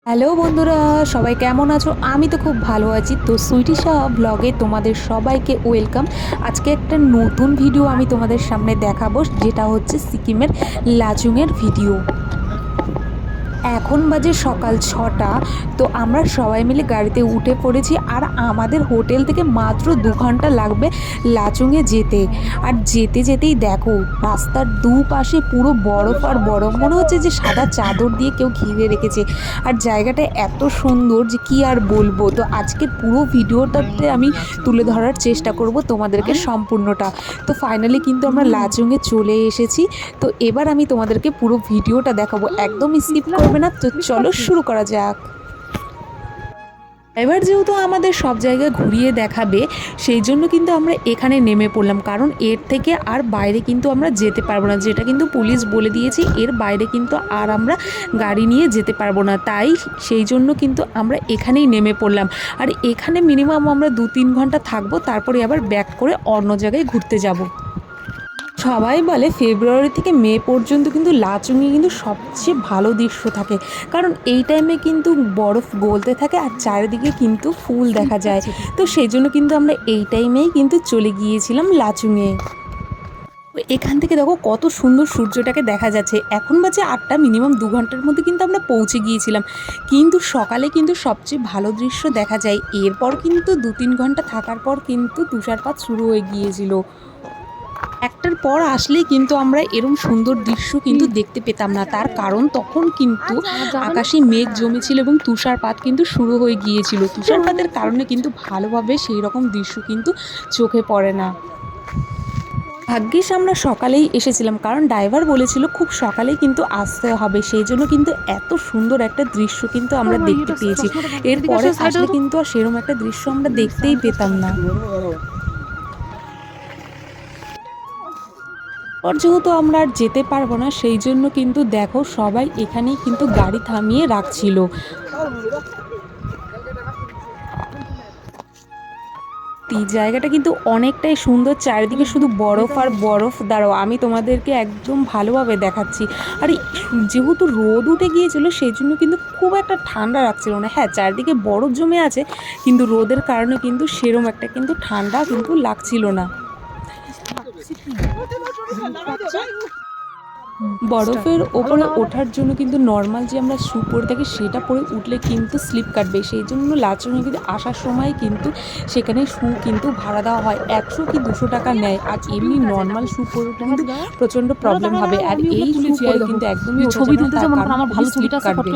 Hello বন্ধুরা, সবাই কেমন আছো? আমি তো খুব ভালো আছি। তো সুইটি শাহ ব্লগে তোমাদের সবাইকে ওয়েলকাম। আজকে একটা নতুন ভিডিও আমি তোমাদের সামনে দেখাবো, যেটা হচ্ছে সিকিমের লাচুংয়ের ভিডিও। এখন বাজে সকাল 6টা। তো আমরা সবাই মিলে গাড়িতে উঠে পড়েছি, আর আমাদের হোটেল থেকে মাত্র 2 ঘন্টা লাগবে লাচুংয়ে যেতে। আর যেতে যেতেই দেখো রাস্তার দুপাশে পুরো বরফ আর বরফ, মনে হচ্ছে যে সাদা চাদর দিয়ে কেউ ঘিরে রেখেছে। আর জায়গাটা এত সুন্দর যে কি আর বলবো। তো আজকের পুরো ভিডিওটাতে আমি তুলে ধরার চেষ্টা করব তোমাদেরকে সম্পূর্ণটা। তো ফাইনালি কিন্তু আমরা লাচুংয়ে চলে এসেছি। তো এবার আমি তোমাদেরকে পুরো ভিডিওটা দেখাবো, একদম স্কিপ করবে না। তো চলো শুরু করা যাক। এবার যেহেতু আমাদের সব জায়গায় ঘুরিয়ে দেখাবে, সেই জন্য কিন্তু আমরা এখানে নেমে পড়লাম, কারণ এর থেকে আর বাইরে কিন্তু আমরা যেতে পারবো না। যেটা কিন্তু পুলিশ বলে দিয়েছে, এর বাইরে কিন্তু আর আমরা গাড়ি নিয়ে যেতে পারবো না। তাই সেই জন্য কিন্তু আমরা এখানেই নেমে পড়লাম। আর এখানে মিনিমাম আমরা 2-3 ঘন্টা থাকবো, তারপরে আবার ব্যাক করে অন্য জায়গায় ঘুরতে যাব। সবাই বলে ফেব্রুয়ারি থেকে মে পর্যন্ত কিন্তু লাচুংয়ে কিন্তু সবচেয়ে ভালো দৃশ্য থাকে, কারণ এই টাইমে কিন্তু বরফ গলতে থাকে আর চারিদিকে কিন্তু ফুল দেখা যায়। তো সেই জন্য কিন্তু আমরা এই টাইমেই কিন্তু চলে গিয়েছিলাম লাচুংয়ে। এখান থেকে দেখো কত সুন্দর সূর্যটাকে দেখা যাচ্ছে। এখন বাজে 8টা, মিনিমাম 2 ঘন্টার মধ্যে কিন্তু আমরা পৌঁছে গিয়েছিলাম। কিন্তু সকালে কিন্তু সবচেয়ে ভালো দৃশ্য দেখা যায়। এরপর কিন্তু 2-3 ঘন্টা থাকার পর কিন্তু তুষারপাত শুরু হয়ে গিয়েছিল। একটার পর আসলেই কিন্তু আমরা এরম সুন্দর দৃশ্য কিন্তু দেখতে পেতাম না। তার কারণ তখন কিন্তু আকাশে মেঘ জমেছিল এবং তুষারপাত কিন্তু শুরু হয়ে গিয়েছিল। তুষারপাতের কারণে কিন্তু ভালোভাবে সেই রকম দৃশ্য কিন্তু চোখে পড়ে না। ভাগ্যিস আমরা সকালেই এসেছিলাম, কারণ ড্রাইভার বলেছিল খুব সকালেই কিন্তু আসতে হবে। সেই জন্য কিন্তু এত সুন্দর একটা দৃশ্য কিন্তু আমরা দেখতে পেয়েছি। এরপরে আসলে কিন্তু আর সেরকম একটা দৃশ্য আমরা দেখতেই পেতাম না। আর যেহেতু আমরা আর যেতে পারবো না, সেই জন্য কিন্তু দেখো সবাই এখানেই কিন্তু গাড়ি থামিয়ে রাখছিল। এই জায়গাটা কিন্তু অনেকটাই সুন্দর, চারিদিকে শুধু বরফ আর বরফ। দাঁড়াও আমি তোমাদেরকে একদম ভালোভাবে দেখাচ্ছি। আর যেহেতু রোদ উঠে গিয়েছিল, সেই জন্য কিন্তু খুব একটা ঠান্ডা লাগছিল না। হ্যাঁ, চারিদিকে বরফ জমে আছে, কিন্তু রোদের কারণে কিন্তু সেরম একটা কিন্তু ঠান্ডা কিন্তু লাগছিল না। বরফের ওপরে ওঠার জন্য কিন্তু নর্মাল যে আমরা শ্যু পরে থাকি, সেটা পরে উঠলে কিন্তু স্লিপ কাটবে। সেই জন্য লাচুংয়ে কিন্তু আসার সময় কিন্তু সেখানে শ্যু কিন্তু ভাড়া দেওয়া হয়। 100 কি 200 টাকা নেয়। আর এমনি নর্মাল শ্যু পরে উঠলে কিন্তু প্রচণ্ড প্রবলেম হবে। আর এই শ্যু পরে কিন্তু একদমই ওঠা যাবে না, তার কারণ খুবই স্লিপ কাটবে।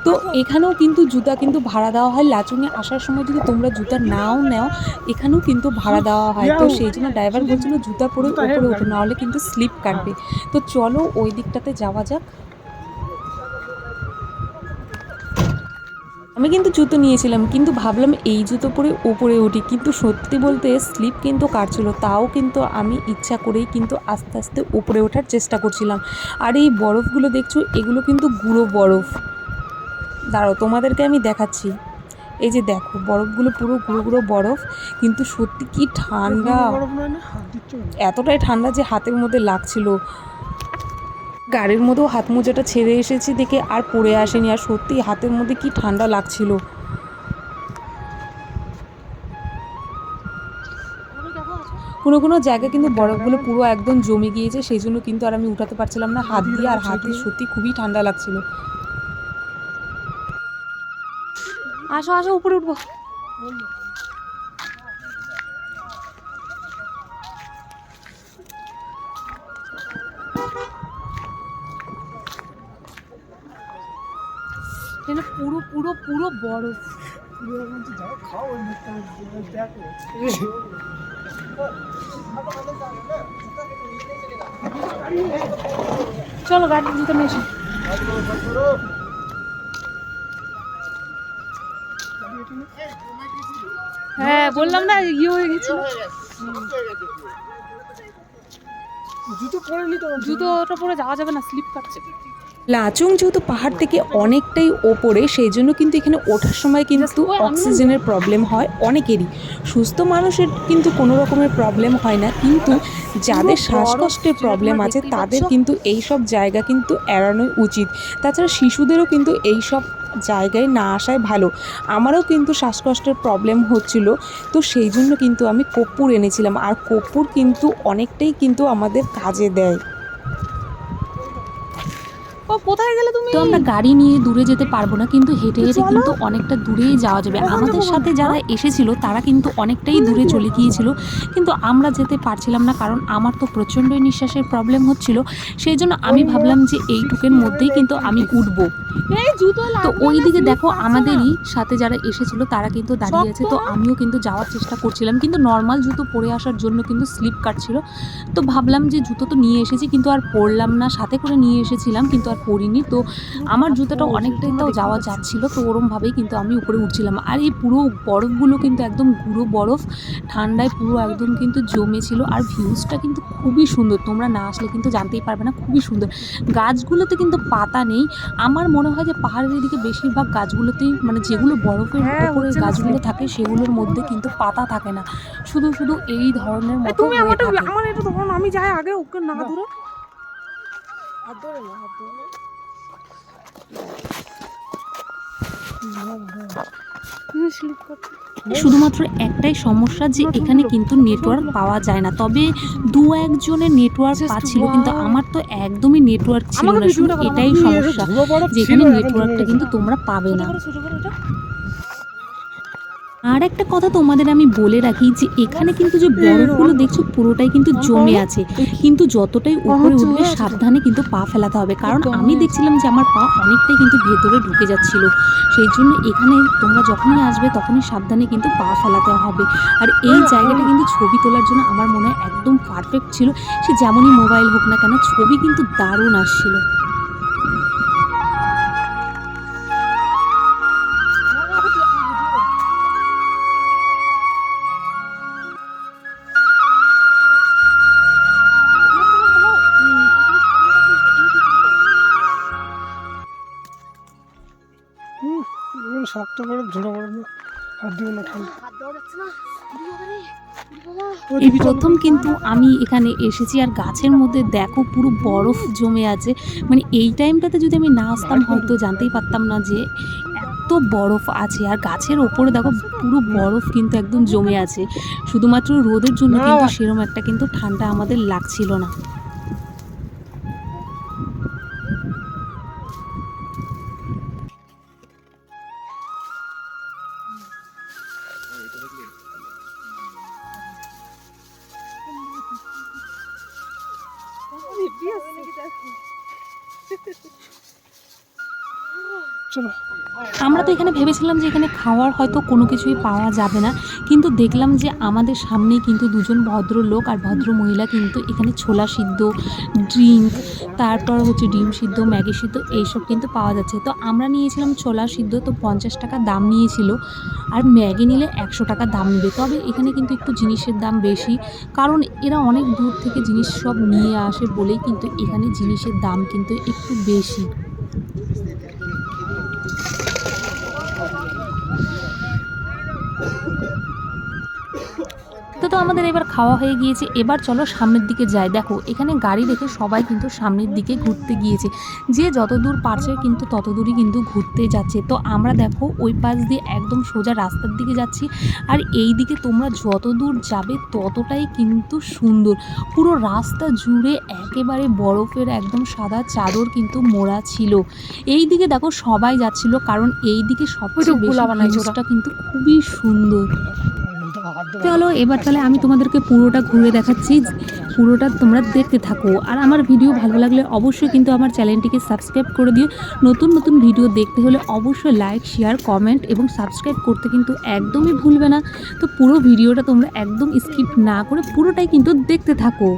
তো এখানেও কিন্তু জুতা কিন্তু ভাড়া দেওয়া হয়। লাচুংয়ে আসার সময় যদি তোমরা জুতা নাও নেও, এখানেও কিন্তু ভাড়া দেওয়া হয়। তো সেই জন্য ড্রাইভার বলছিল জুতা পরে ওপরে ওঠো, নাহলে কিন্তু স্লিপ কাটবে। তো চলো ওই দিকটাতে যাওয়া যাক। আমি কিন্তু জুতো নিয়েছিলাম, কিন্তু ভাবলাম এই জুতো পরে ওপরে উঠি, কিন্তু সত্যি বলতে স্লিপ কিন্তু কাটছিল। তাও কিন্তু আমি ইচ্ছা করেই কিন্তু আস্তে আস্তে উপরে ওঠার চেষ্টা করছিলাম। আর এই বরফগুলো দেখছো, এগুলো কিন্তু গুঁড়ো বরফ। দাঁড়াও তোমাদেরকে আমি দেখাচ্ছি। এই যে দেখো বরফগুলো পুরো গুঁড়ো গুঁড়ো বরফ, কিন্তু সত্যি কি ঠান্ডা। এতটাই ঠান্ডা যে হাতের মধ্যে লাগছিল। গাড়ির মধ্যেও হাত মোজাটা ছেড়ে এসেছি দেখে আর পরে আসেনি। আর সত্যি হাতের মধ্যে কি ঠান্ডা লাগছিল। কোনো কোনো জায়গায় কিন্তু বরফগুলো পুরো একদম জমে গিয়েছে, সেই জন্য কিন্তু আর আমি উঠাতে পারছিলাম না হাত দিয়ে। আর হাতে সত্যি খুবই ঠান্ডা লাগছিল। আসো আসো উপরে উঠবো। পুরো পুরো পুরো বরফ। চলো গাড়ির ভিতরে এসো। হ্যাঁ বললাম না, ইয়ে হয়ে গেছিল। জুতোটা পরে যাওয়া যাবে না, স্লিপ কাটছে। লাচুং যেহেতু পাহাড় থেকে অনেকটাই ওপরে, সেই জন্য কিন্তু এখানে ওঠার সময় কিন্তু অক্সিজেনের প্রবলেম হয় অনেকেরই। সুস্থ মানুষের কিন্তু কোনো রকমের প্রবলেম হয় না, কিন্তু যাদের শ্বাসকষ্টের প্রবলেম আছে তাদের কিন্তু এই সব জায়গা কিন্তু এড়ানোই উচিত। তাছাড়া শিশুদেরও কিন্তু এই সব জায়গায় না আসাই ভালো। আমারও কিন্তু শ্বাসকষ্টের প্রবলেম হচ্ছিল, তো সেই জন্য কিন্তু আমি কর্পূর এনেছিলাম, আর কর্পূর কিন্তু অনেকটাই কিন্তু আমাদের কাজে দেয়। কোথায় গেলে তুমি? তো আমরা গাড়ি নিয়ে দূরে যেতে পারবো না, কিন্তু হেঁটে হেঁটে কিন্তু অনেকটা দূরেই যাওয়া যাবে। আমাদের সাথে যারা এসেছিল তারা কিন্তু অনেকটাই দূরে চলে গিয়েছিল, কিন্তু আমরা যেতে পারছিলাম না, কারণ আমার তো প্রচণ্ডই নিঃশ্বাসের প্রবলেম হচ্ছিল। সেই জন্য আমি ভাবলাম যে এইটুকের মধ্যেই কিন্তু আমি উঠবো। তো ওই দিকে দেখো আমাদেরই সাথে যারা এসেছিল তারা কিন্তু দাঁড়িয়ে আছে, তো আমিও কিন্তু যাওয়ার চেষ্টা করছিলাম, কিন্তু নর্মাল জুতো পরে আসার জন্য কিন্তু স্লিপ কাটছিল। তো ভাবলাম যে জুতো তো নিয়ে এসেছি, কিন্তু আর পরলাম না, সাথে করে নিয়ে এসেছিলাম কিন্তু আর পরিনি। তো আমার জুতোটা অনেকটাই তাও যাওয়া যাচ্ছিল, তো ওরমভাবেই কিন্তু আমি উপরে উঠছিলাম। আর এই পুরো বরফগুলো কিন্তু একদম গুঁড়ো বরফ, ঠান্ডায় পুরো একদম কিন্তু জমেছিল। আর ভিউজটা কিন্তু খুবই সুন্দর, তোমরা না আসলে কিন্তু জানতেই পারবে না, খুবই সুন্দর। গাছগুলোতে কিন্তু পাতা নেই। আমার মনে হয় যে পাহাড়ের দিকে বেশিরভাগ গাছগুলোতেই, মানে যেগুলো বরফের উপরে গাছগুলো থাকে সেগুলোর মধ্যে কিন্তু পাতা থাকে না, শুধু শুধু এই ধরনের মতো তুমি হয়ে থাকে। আমার এটা তখন আমি যাই আগে ওকে না ধরে হাত ধরে না, হাত ধরে শুধুমাত্র একটাই সমস্যা যে এখানে কিন্তু নেটওয়ার্ক পাওয়া যায় না, তবে দু একজনের নেটওয়ার্ক পাচ্ছিল, কিন্তু আমার তো একদমই নেটওয়ার্ক ছিল না। শুধু এটাই সমস্যা যে এখানে নেটওয়ার্কটা কিন্তু তোমরা পাবে না। আর একটা কথা তোমাদের আমি বলে রাখি যে এখানে কিন্তু যে বরফগুলো দেখছো পুরোটাই কিন্তু জমে আছে, কিন্তু যতটাই উপরে উঠবে সাবধানে কিন্তু পা ফেলাতে হবে, কারণ আমি দেখছিলাম যে আমার পা অনেকটাই কিন্তু ভেতরে ঢুকে যাচ্ছিল। সেই জন্য এখানে তোমরা যখনই আসবে তখনই সাবধানে কিন্তু পা ফেলাতে হবে। আর এই জায়গাটা কিন্তু ছবি তোলার জন্য আমার মনে হয় একদম পারফেক্ট ছিল, সে যেমনই মোবাইল হোক না কেন ছবি কিন্তু দারুণ আসছিল। শক্ত করে ঝোড়া করে হাত দিও না, ঠান্ডা এই প্রথম কিন্তু আমি এখানে এসেছি, আর গাছের মধ্যে দেখো পুরো বরফ জমে আছে। মানে এই টাইমটাতে যদি আমি না আসতাম হয়তো জানতেই পারতাম না যে এত বরফ আছে। আর গাছের ওপরে দেখো পুরো বরফ কিন্তু একদম জমে আছে, শুধুমাত্র রোদের জন্য কিন্তু সেরকম একটা কিন্তু ঠান্ডা আমাদের লাগছিল না। চলো। আমরা তো এখানে ভেবেছিলাম যে এখানে খাওয়ার হয়তো কোনো কিছুই পাওয়া যাবে না, কিন্তু দেখলাম যে আমাদের সামনেই কিন্তু দুজন ভদ্রলোক আর ভদ্র মহিলা কিন্তু এখানে ছোলা সিদ্ধ, ড্রিঙ্ক, তারপর হচ্ছে ডিম সিদ্ধ, ম্যাগি সিদ্ধ এইসব কিন্তু পাওয়া যাচ্ছে। তো আমরা নিয়েছিলাম ছোলা সিদ্ধ, তো 50 টাকা দাম নিয়েছিল, আর ম্যাগি নিলে 100 টাকা দাম নেবে। তবে এখানে কিন্তু একটু জিনিসের দাম বেশি, কারণ এরা অনেক দূর থেকে জিনিস সব নিয়ে আসে বলেই কিন্তু এখানে জিনিসের দাম কিন্তু একটু বেশি। তো আমাদের এবার খাওয়া হয়ে গিয়েছে, এবার চলো সামনের দিকে যাই। দেখো এখানে গাড়ি রেখে সবাই কিন্তু সামনের দিকে ঘুরতে গিয়েছে, যে যত দূর পারছে কিন্তু তত দূরই কিন্তু ঘুরতে যাচ্ছে। তো আমরা দেখো ওই পাশ দিয়ে একদম সোজা রাস্তার দিকে যাচ্ছি, আর এই দিকে তোমরা যত দূর যাবে ততটাই কিন্তু সুন্দর। পুরো রাস্তা জুড়ে একেবারে বরফের একদম সাদা চাদর কিন্তু মোড়া ছিল। এই দিকে দেখো সবাই যাচ্ছিল, কারণ এই দিকে সবচেয়ে বেশি ভিউজটা কিন্তু খুবই সুন্দর। চলো এবার তাহলে আমি তোমাদেরকে পুরোটা ঘুরে দেখাচ্ছি, পুরোটা তোমরা দেখতে থাকো। আর আমার ভিডিও ভালো লাগলে অবশ্যই কিন্তু আমার চ্যানেলটিকে সাবস্ক্রাইব করে দিও। নতুন নতুন ভিডিও দেখতে হলে অবশ্যই লাইক, শেয়ার, কমেন্ট এবং সাবস্ক্রাইব করতে কিন্তু একদমই ভুলবে না। তো পুরো ভিডিওটা তোমরা একদম স্কিপ না করে পুরোটাই কিন্তু দেখতে থাকো।